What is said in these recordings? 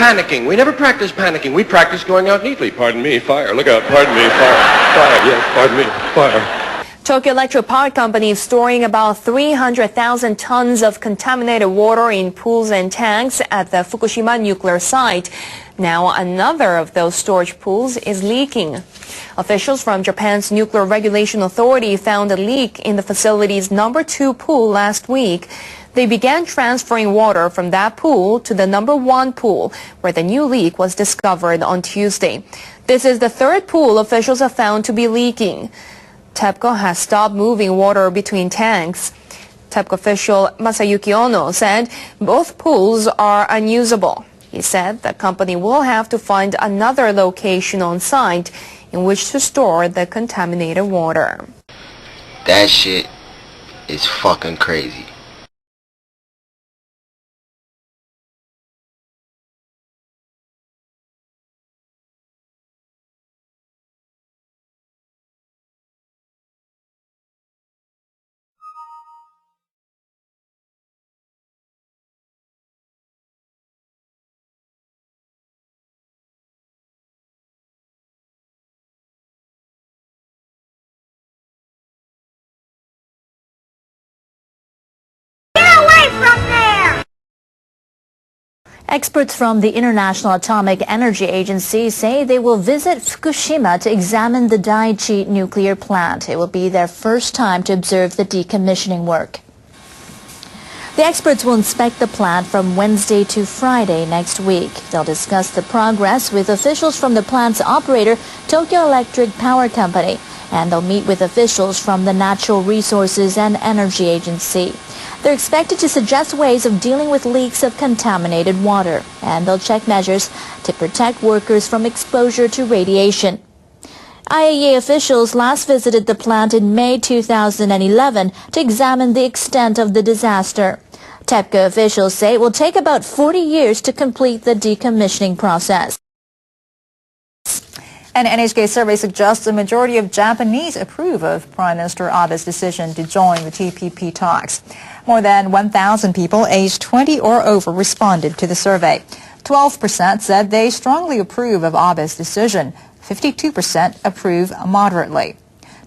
panicking. We never practice panicking. We practice going out neatly. Pardon me, fire. Look out. Pardon me, fire. Fire, yes, pardon me, fire. Tokyo Electric Power Company is storing about 300,000 tons of contaminated water in pools and tanks at the Fukushima nuclear site. Now another of those storage pools is leaking. Officials from Japan's Nuclear Regulation Authority found a leak in the facility's number 2 pool last week. They began transferring water from that pool to the number 1 pool, where the new leak was discovered on Tuesday. This is the 3rd pool officials have found to be leaking. Tepco has stopped moving water between tanks. Tepco official Masayuki Ono said both pools are unusable. He said the company will have to find another location on site in which to store the contaminated water. That shit is fucking crazy. Experts from the International Atomic Energy Agency say they will visit Fukushima to examine the Daiichi nuclear plant. It will be their first time to observe the decommissioning work. The experts will inspect the plant from Wednesday to Friday next week. They'll discuss the progress with officials from the plant's operator, Tokyo Electric Power Company, and they'll meet with officials from the Natural Resources and Energy Agency. They're expected to suggest ways of dealing with leaks of contaminated water, and they'll check measures to protect workers from exposure to radiation. IAEA officials last visited the plant in May 2011 to examine the extent of the disaster. Tepco officials say it will take about 40 years to complete the decommissioning process. An NHK survey suggests the majority of Japanese approve of Prime Minister Abe's decision to join the TPP talks. More than 1,000 people aged 20 or over responded to the survey. 12% said they strongly approve of Abe's decision. 52% approve moderately.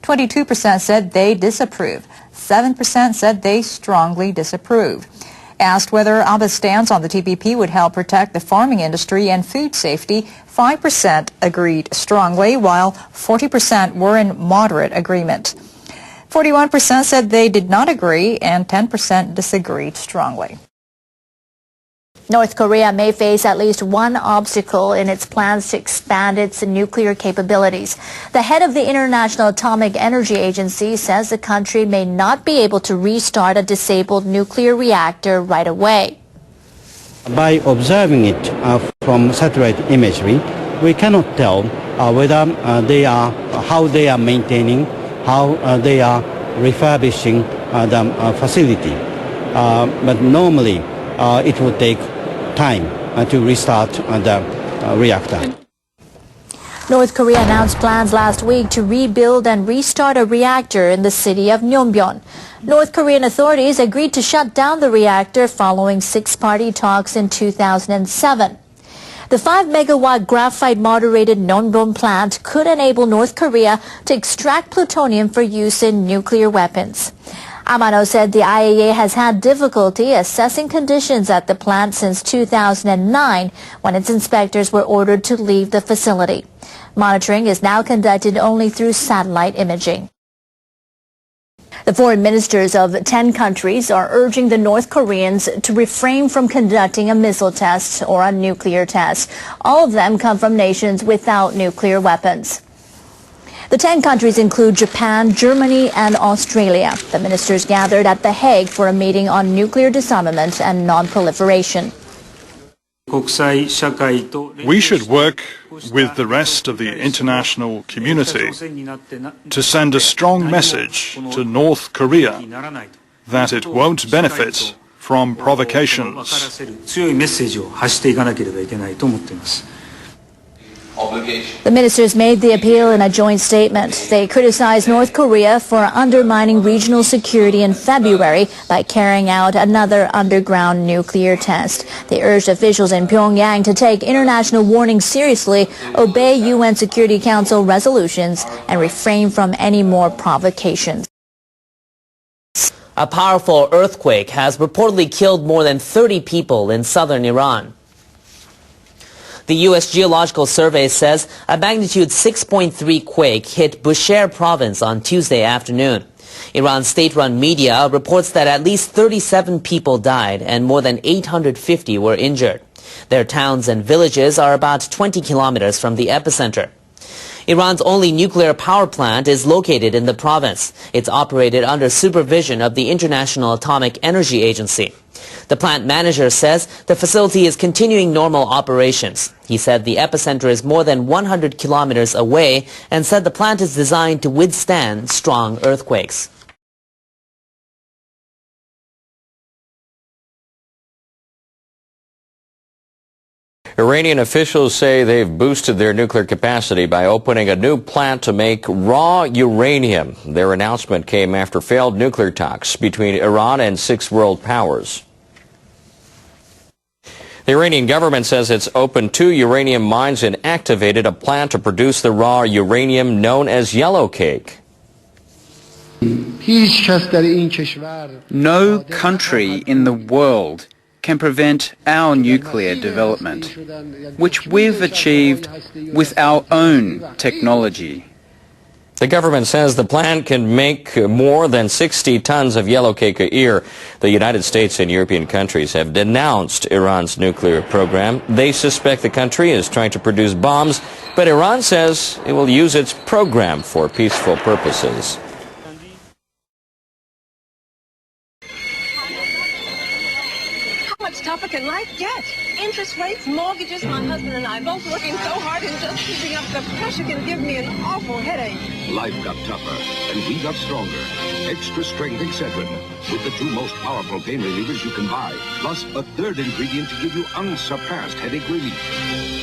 22% said they disapprove. 7% said they strongly disapprove. Asked whether Abe's stance on the TPP would help protect the farming industry and food safety, 5% agreed strongly, while 40% were in moderate agreement. 41% said they did not agree, and 10% disagreed strongly. North Korea may face at least one obstacle in its plans to expand its nuclear capabilities. The head of the International Atomic Energy Agency says the country may not be able to restart a disabled nuclear reactor right away. By observing it from satellite imagery, we cannot tell whether how they are maintaining, how they are refurbishing the facility. But normally it would take time to restart the reactor. North Korea announced plans last week to rebuild and restart a reactor in the city of Myeongbyon. North Korean authorities agreed to shut down the reactor following six-party talks in 2007. The 5-megawatt graphite-moderated Myeongbyon plant could enable North Korea to extract plutonium for use in nuclear weapons. Amano said the IAEA has had difficulty assessing conditions at the plant since 2009, when its inspectors were ordered to leave the facility. Monitoring is now conducted only through satellite imaging. The foreign ministers of 10 countries are urging the North Koreans to refrain from conducting a missile test or a nuclear test. All of them come from nations without nuclear weapons. The 10 countries include Japan, Germany, and Australia. The ministers gathered at The Hague for a meeting on nuclear disarmament and non-proliferation. We should work with the rest of the international community to send a strong message to North Korea that it won't benefit from provocations. The ministers made the appeal in a joint statement. They criticized North Korea for undermining regional security in February by carrying out another underground nuclear test. They urged officials in Pyongyang to take international warnings seriously, obey UN Security Council resolutions, and refrain from any more provocations. A powerful earthquake has reportedly killed more than 30 people in southern Iran. The U.S. Geological Survey says a magnitude 6.3 quake hit Bushehr province on Tuesday afternoon. Iran's state-run media reports that at least 37 people died and more than 850 were injured. Their towns and villages are about 20 kilometers from the epicenter. Iran's only nuclear power plant is located in the province. It's operated under supervision of the International Atomic Energy Agency. The plant manager says the facility is continuing normal operations. He said the epicenter is more than 100 kilometers away and said the plant is designed to withstand strong earthquakes. Iranian officials say they've boosted their nuclear capacity by opening a new plant to make raw uranium. Their announcement came after failed nuclear talks between Iran and 6 world powers. The Iranian government says it's opened 2 uranium mines and activated a plant to produce the raw uranium known as yellow cake. No country in the world can prevent our nuclear development, which we've achieved with our own technology. The government says the plant can make more than 60 tons of yellow cake a year. The United States and European countries have denounced Iran's nuclear program. They suspect the country is trying to produce bombs, but Iran says it will use its program for peaceful purposes. Tougher can life get? Interest rates, mortgages, my husband and I both working so hard and just keeping up the pressure can give me an awful headache. Life got tougher and we got stronger. Extra strength Excedrin with the 2 most powerful pain relievers you can buy, plus a 3rd ingredient to give you unsurpassed headache relief.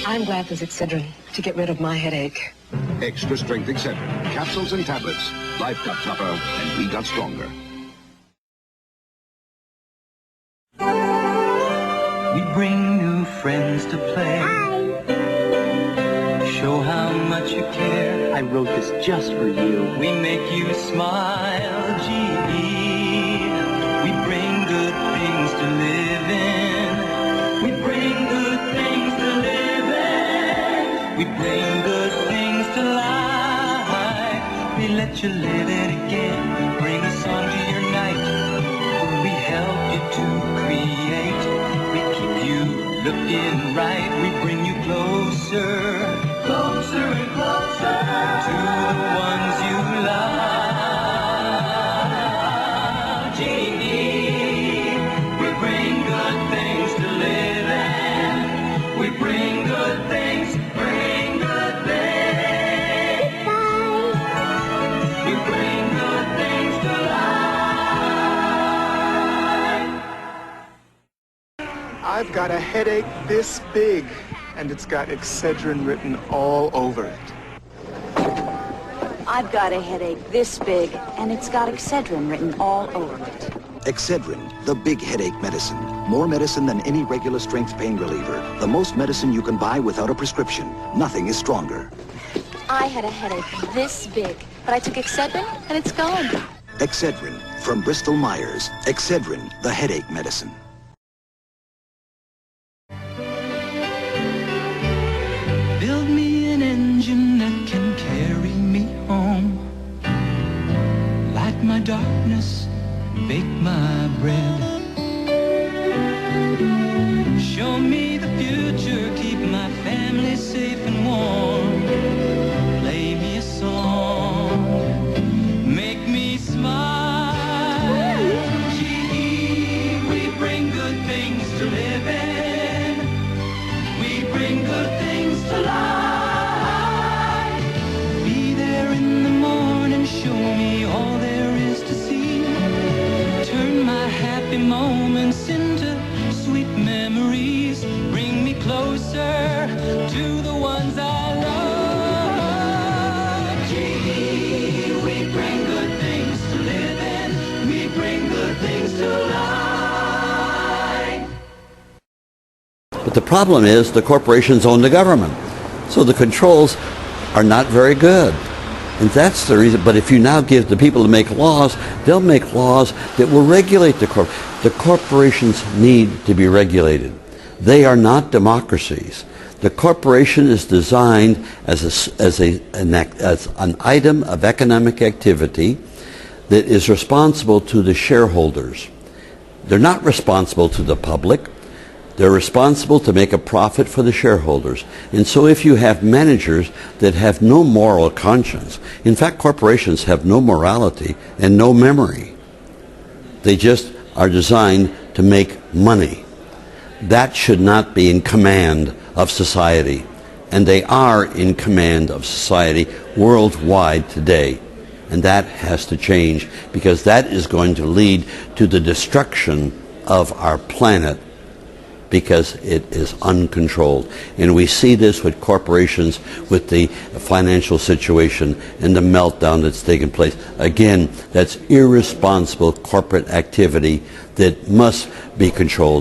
I'm glad there's Excedrin to get rid of my headache. Extra strength Excedrin, capsules and tablets. Life got tougher and we got stronger. We bring new friends to play. Hi. Show how much you care. I wrote this just for you. We make you smile, GE. We bring good things to live in. We bring good things to live in. We bring good things to life. We let you live it again. Bring a song to your night. We help you to create. Looking right, we bring you closer, closer and closer to the ones you love. GE, we bring good things to live in. We bring good things, bring good things. We bring good things to life. I've got a headache this big, and it's got Excedrin written all over it. I've got a headache this big, and it's got Excedrin written all over it. Excedrin, the big headache medicine. More medicine than any regular strength pain reliever. The most medicine you can buy without a prescription. Nothing is stronger. I had a headache this big, but I took Excedrin, and it's gone. Excedrin, from Bristol Myers. Excedrin, the headache medicine. Build me an engine that can carry me home. Light my darkness, bake my bread. Show me the future, keep my family safe and warm. Play me a song, make me smile. GE, we bring good things to live in. We bring good things to life. Be there in the morning, show me all there is to see. Turn my happy moments into sweet memories. Bring me closer to the ones I love. But the problem is the corporations own the government. So the controls are not very good. And that's the reason. But if you now give the people to make laws, they'll make laws that will regulate the corporations. The corporations need to be regulated. They are not democracies. The corporation is designed as an item of economic activity that is responsible to the shareholders. They're not responsible to the public. They're responsible to make a profit for the shareholders. And so if you have managers that have no moral conscience, in fact, corporations have no morality and no memory. They just are designed to make money. That should not be in command of society. And they are in command of society worldwide today. And that has to change, because that is going to lead to the destruction of our planet, because it is uncontrolled. And we see this with corporations, with the financial situation and the meltdown that's taken place. Again, that's irresponsible corporate activity that must be controlled.